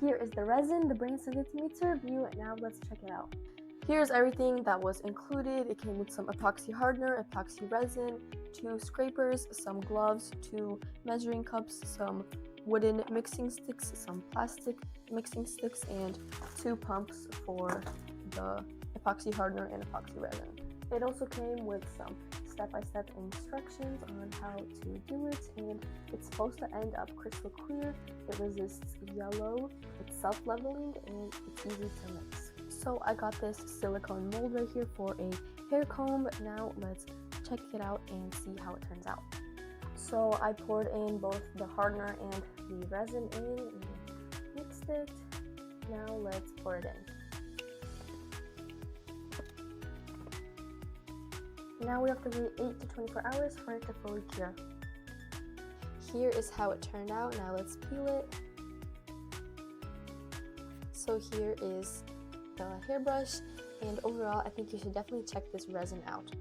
Here is the resin the brand sent it to me to review, and now let's check it out. Here's everything that was included. It came with some epoxy hardener, epoxy resin, 2 scrapers, some gloves, 2 measuring cups, some wooden mixing sticks, some plastic mixing sticks, and 2 pumps for the epoxy hardener and epoxy resin. It also came with some step-by-step instructions on how to do it, and it's supposed to end up crystal clear. It resists yellow, it's self-leveling, and it's easy to mix. So I got this silicone mold right here for a hair comb. Now let's check it out and see how it turns out. So I poured in both the hardener and the resin in and mixed it. Now let's pour it in. Now we have to wait 8 to 24 hours for it to fully cure. Here is how it turned out. Now let's peel it. So here is the hairbrush, and overall I think you should definitely check this resin out.